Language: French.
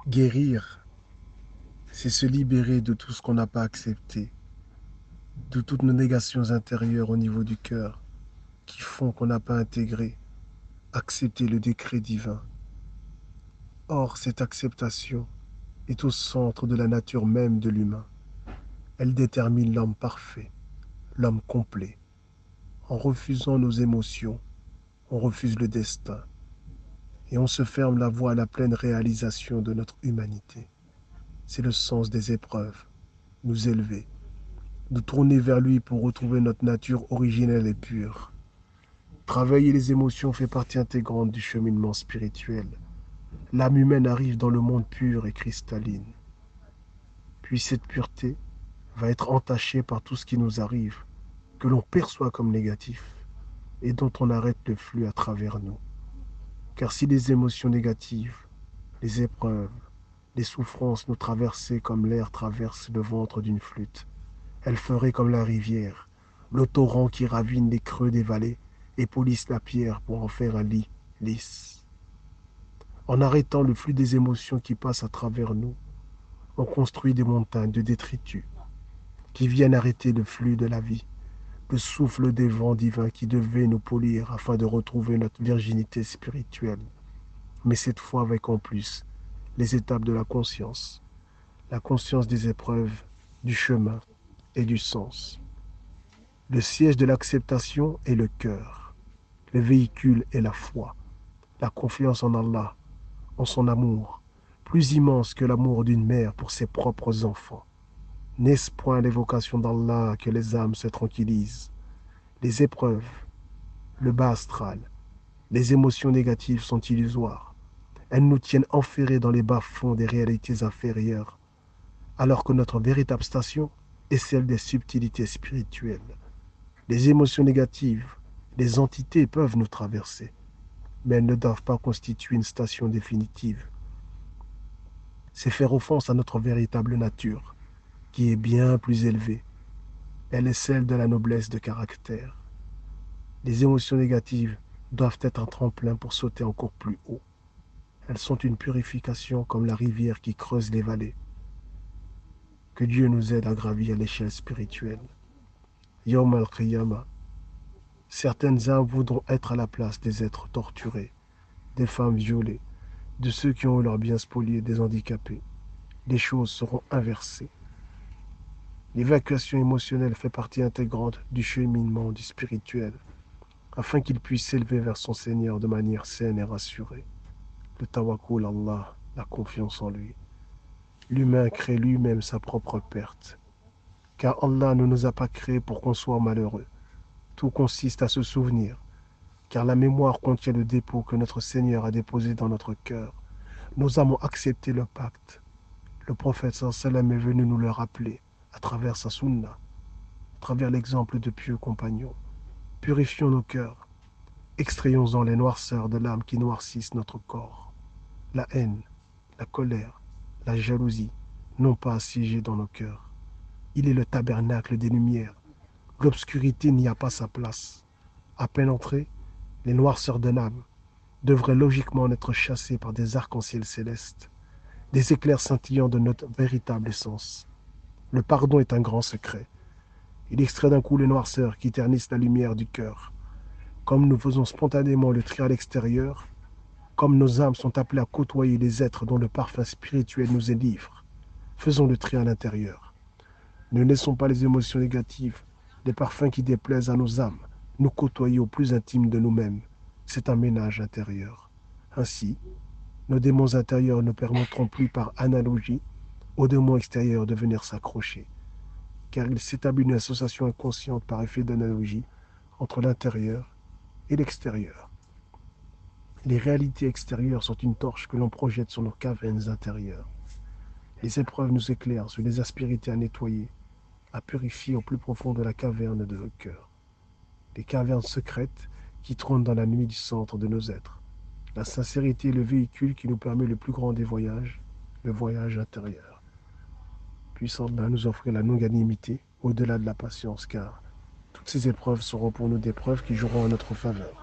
Guérir, c'est se libérer de tout ce qu'on n'a pas accepté, de toutes nos négations intérieures au niveau du cœur qui font qu'on n'a pas intégré, accepté le décret divin. Or, cette acceptation est au centre de la nature même de l'humain. Elle détermine l'homme parfait, l'homme complet. En refusant nos émotions, on refuse le destin et on se ferme la voie à la pleine réalisation de notre humanité. C'est le sens des épreuves, nous élever, nous tourner vers lui pour retrouver notre nature originelle et pure. Travailler les émotions fait partie intégrante du cheminement spirituel. L'âme humaine arrive dans le monde pur et cristalline. Puis cette pureté va être entachée par tout ce qui nous arrive, que l'on perçoit comme négatif et dont on arrête le flux à travers nous. Car si les émotions négatives, les épreuves, les souffrances nous traversaient comme l'air traverse le ventre d'une flûte, elles feraient comme la rivière, le torrent qui ravine les creux des vallées et polisse la pierre pour en faire un lit lisse. En arrêtant le flux des émotions qui passent à travers nous, on construit des montagnes de détritus qui viennent arrêter le flux de la vie, le souffle des vents divins qui devaient nous polir afin de retrouver notre virginité spirituelle, mais cette fois avec en plus les étapes de la conscience des épreuves, du chemin et du sens. Le siège de l'acceptation est le cœur, le véhicule est la foi, la confiance en Allah, en son amour, plus immense que l'amour d'une mère pour ses propres enfants. N'est-ce point l'évocation d'Allah que les âmes se tranquillisent? Les épreuves, le bas astral, les émotions négatives sont illusoires. Elles nous tiennent enferrés dans les bas-fonds des réalités inférieures, alors que notre véritable station est celle des subtilités spirituelles. Les émotions négatives, les entités peuvent nous traverser, mais elles ne doivent pas constituer une station définitive. C'est faire offense à notre véritable nature, qui est bien plus élevée. Elle est celle de la noblesse de caractère. Les émotions négatives doivent être un tremplin pour sauter encore plus haut. Elles sont une purification comme la rivière qui creuse les vallées. Que Dieu nous aide à gravir l'échelle spirituelle. Yom al-Qiyamah. Certaines âmes voudront être à la place des êtres torturés, des femmes violées, de ceux qui ont eu leurs biens spoliés, des handicapés. Les choses seront inversées. L'évacuation émotionnelle fait partie intégrante du cheminement du spirituel, afin qu'il puisse s'élever vers son Seigneur de manière saine et rassurée. Le tawakkul Allah, la confiance en lui. L'humain crée lui-même sa propre perte, car Allah ne nous a pas créés pour qu'on soit malheureux. Tout consiste à se souvenir, car la mémoire contient le dépôt que notre Seigneur a déposé dans notre cœur. Nous avons accepté le pacte. Le prophète sallam est venu nous le rappeler à travers sa sunna, à travers l'exemple de pieux compagnons. Purifions nos cœurs, extrayons-en les noirceurs de l'âme qui noircissent notre corps. La haine, la colère, la jalousie n'ont pas assiégé dans nos cœurs. Il est le tabernacle des lumières. L'obscurité n'y a pas sa place. À peine entrées, les noirceurs de l'âme devraient logiquement être chassées par des arcs-en-ciel célestes, des éclairs scintillants de notre véritable essence. Le pardon est un grand secret. Il extrait d'un coup les noirceurs qui ternissent la lumière du cœur. Comme nous faisons spontanément le tri à l'extérieur, comme nos âmes sont appelées à côtoyer les êtres dont le parfum spirituel nous est libre, faisons le tri à l'intérieur. Ne laissons pas les émotions négatives, les parfums qui déplaisent à nos âmes, nous côtoyer au plus intime de nous-mêmes. C'est un ménage intérieur. Ainsi, nos démons intérieurs ne permettront plus par analogie aux démons extérieurs de venir s'accrocher, car il s'établit une association inconsciente par effet d'analogie entre l'intérieur et l'extérieur. Les réalités extérieures sont une torche que l'on projette sur nos cavernes intérieures. Les épreuves nous éclairent sur les aspérités à nettoyer, à purifier au plus profond de la caverne de nos cœurs. Les cavernes secrètes qui trônent dans la nuit du centre de nos êtres. La sincérité est le véhicule qui nous permet le plus grand des voyages, le voyage intérieur. Puissant Allah nous offrir la longanimité au-delà de la patience, car toutes ces épreuves seront pour nous des preuves qui joueront en notre faveur.